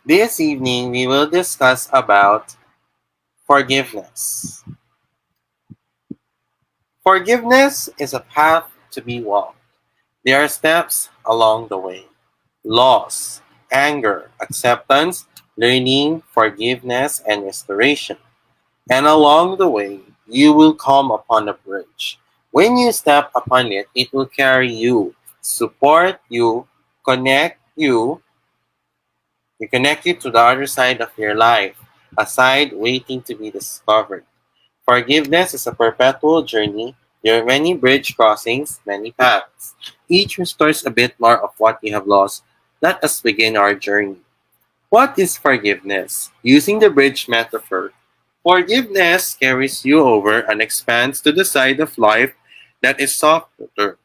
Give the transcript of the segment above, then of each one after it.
This evening, we will discuss about forgiveness. Forgiveness is a path to be walked. There are steps along the way. Loss, anger, acceptance, learning, forgiveness, and restoration. And along the way, you will come upon a bridge. When you step upon it, it will carry you, support you, connect you, connect you to the other side of your life, a side waiting to be discovered. Forgiveness is a perpetual journey. There are many bridge crossings, many paths. Each restores a bit more of what you have lost. Let us begin our journey. What is forgiveness? Using the bridge metaphor, forgiveness carries you over and expands to the side of life that is softer,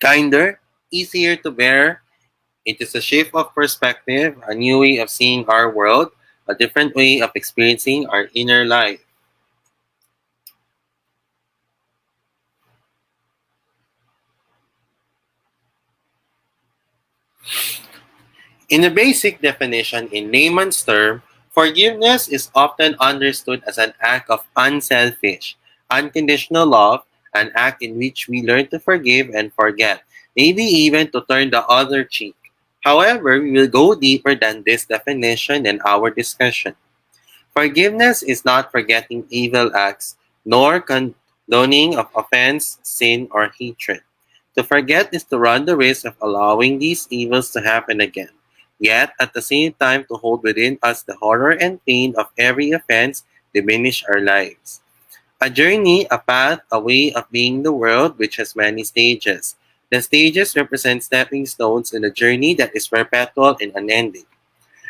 kinder, easier to bear. It is a shift of perspective, a new way of seeing our world, a different way of experiencing our inner life. In a basic definition, in layman's term, forgiveness is often understood as an act of unselfish, unconditional love, an act in which we learn to forgive and forget, maybe even to turn the other cheek. However, we will go deeper than this definition in our discussion. Forgiveness is not forgetting evil acts, nor condoning of offense, sin, or hatred. To forget is to run the risk of allowing these evils to happen again, yet at the same time to hold within us the horror and pain of every offense diminish our lives. A journey, a path, a way of being the world which has many stages. The stages represent stepping stones in a journey that is perpetual and unending.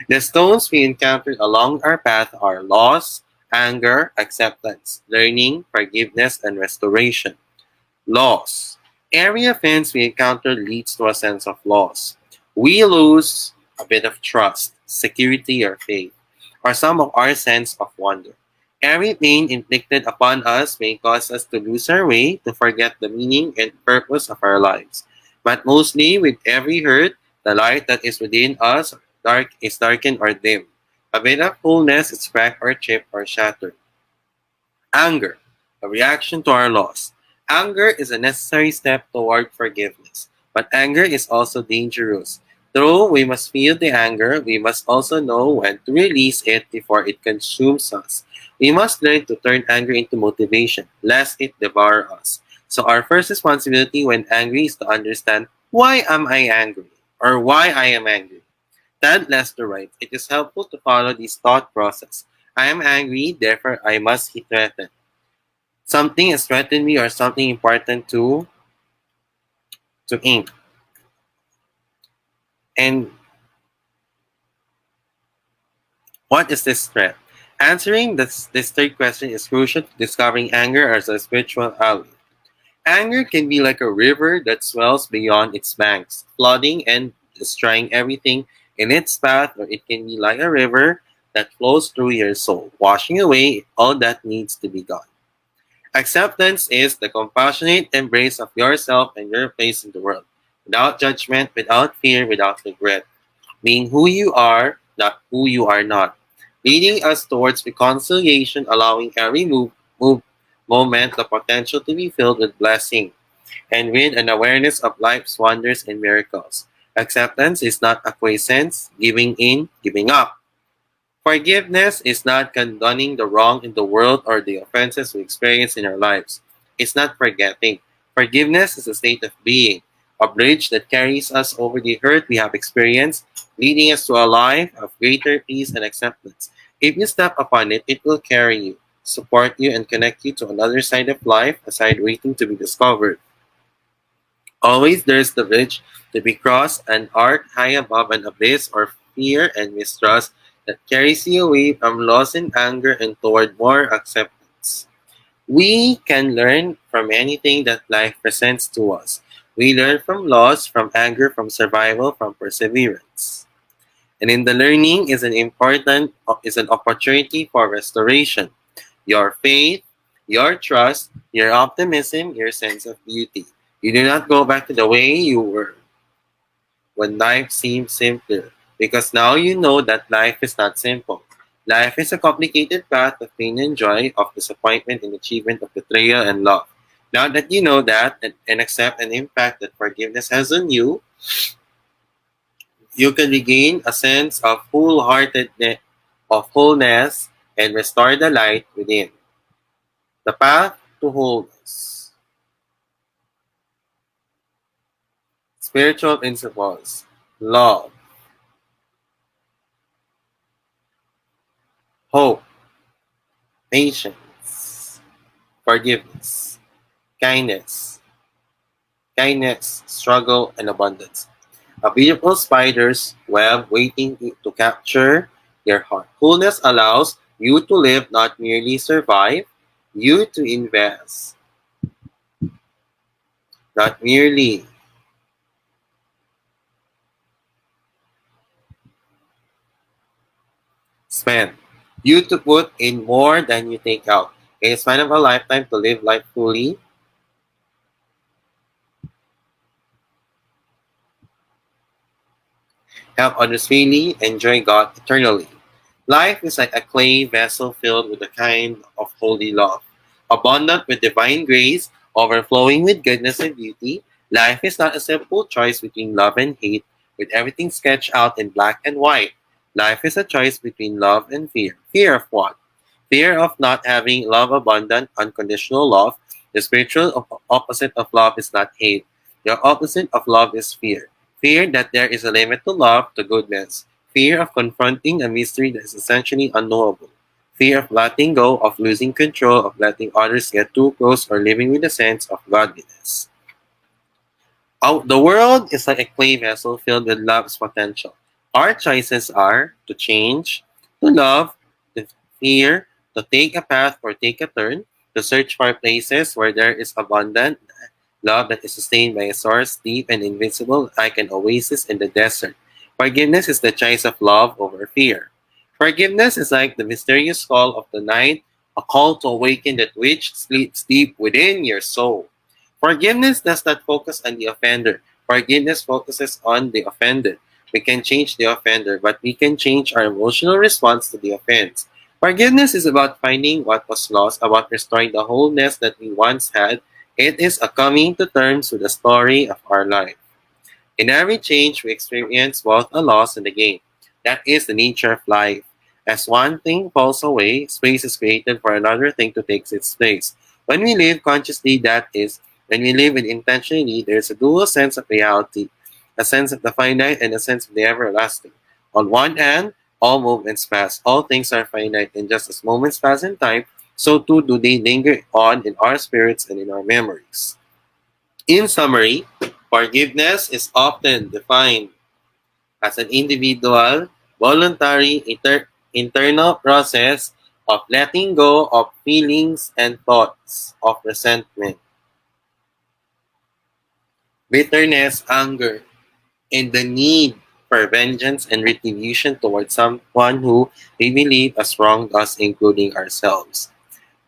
The stones we encounter along our path are loss, anger, acceptance, learning, forgiveness, and restoration. Loss. Every offense we encounter leads to a sense of loss. We lose a bit of trust, security, or faith, or some of our sense of wonder. Every pain inflicted upon us may cause us to lose our way, to forget the meaning and purpose of our lives. But mostly, with every hurt, the light that is within us is darkened or dim. A bit of fullness is cracked or chipped or shattered. Anger, a reaction to our loss. Anger is a necessary step toward forgiveness, but anger is also dangerous. Though we must feel the anger, we must also know when to release it before it consumes us. We must learn to turn anger into motivation, lest it devour us. So our first responsibility when angry is to understand why am I angry or why I am angry. Tad Lester writes, it is helpful to follow this thought process. I am angry, therefore I must be threatened. Something has threatened me or something important to ink. And what is this threat? Answering this third question is crucial to discovering anger as a spiritual ally. Anger can be like a river that swells beyond its banks, flooding and destroying everything in its path, or it can be like a river that flows through your soul, washing away all that needs to be gone. Acceptance is the compassionate embrace of yourself and your place in the world, without judgment, without fear, without regret, being who you are, not who you are not, leading us towards reconciliation, allowing every moment the potential to be filled with blessing and with an awareness of life's wonders and miracles. Acceptance is not acquiescence, giving in, giving up. Forgiveness is not condoning the wrong in the world or the offenses we experience in our lives. It's not forgetting. Forgiveness is a state of being, a bridge that carries us over the hurt we have experienced, leading us to a life of greater peace and acceptance. If you step upon it, it will carry you, support you, and connect you to another side of life, a side waiting to be discovered. Always there's the bridge to be crossed, an arc high above an abyss or fear and mistrust that carries you away from loss and anger and toward more acceptance. We can learn from anything that life presents to us. We learn from loss, from anger, from survival, from perseverance. And in the learning is an opportunity for restoration. Your faith, your trust, your optimism, your sense of beauty. You do not go back to the way you were when life seemed simpler. because now you know that life is not simple. Life is a complicated path of pain and joy, of disappointment and achievement, of betrayal and love. Now that you know that and accept an impact that forgiveness has on you, you can regain a sense of wholeheartedness, of wholeness, and restore the light within. The path to wholeness. Spiritual principles. Love, hope, patience, forgiveness, kindness, struggle, and abundance. A beautiful spider's web waiting to capture your heart. Wholeness allows you to live, not merely survive, you to invest, not merely spend. You to put in more than you take out. It is one of a lifetime to live life fully, help others freely, enjoy God eternally. Life is like a clay vessel filled with a kind of holy love, abundant with divine grace, overflowing with goodness and beauty. Life is not a simple choice between love and hate, with everything sketched out in black and white. Life is a choice between love and fear. Fear of what? Fear of not having love abundant, unconditional love. The spiritual opposite of love is not hate. The opposite of love is fear. Fear that there is a limit to love, to goodness. Fear of confronting a mystery that is essentially unknowable. Fear of letting go, of losing control, of letting others get too close, or living with a sense of godliness. The world is like a clay vessel filled with love's potential. Our choices are to change, to love, to fear, to take a path or take a turn, to search for places where there is abundant love that is sustained by a source deep and invincible like an oasis in the desert. Forgiveness is the choice of love over fear. Forgiveness is like the mysterious call of the night, a call to awaken that which sleeps deep within your soul. Forgiveness does not focus on the offender. Forgiveness focuses on the offended. We can change the offender, but we can change our emotional response to the offense. Forgiveness is about finding what was lost, about restoring the wholeness that we once had. It is a coming to terms with the story of our life. In every change, we experience both a loss and a gain. That is the nature of life. As one thing falls away, space is created for another thing to take its place. When we live consciously, that is, when we live with intentionally, there is a dual sense of reality, a sense of the finite and a sense of the everlasting. On one hand, all movements pass, all things are finite, and just as moments pass in time, so too do they linger on in our spirits and in our memories. In summary, forgiveness is often defined as an individual, voluntary, internal process of letting go of feelings and thoughts of resentment, bitterness, anger, and the need for vengeance and retribution towards someone who we believe has wronged us, including ourselves.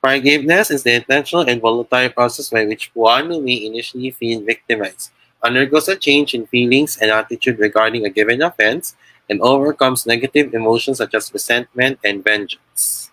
Forgiveness is the intentional and voluntary process by which one who may initially feel victimized undergoes a change in feelings and attitude regarding a given offense and overcomes negative emotions such as resentment and vengeance.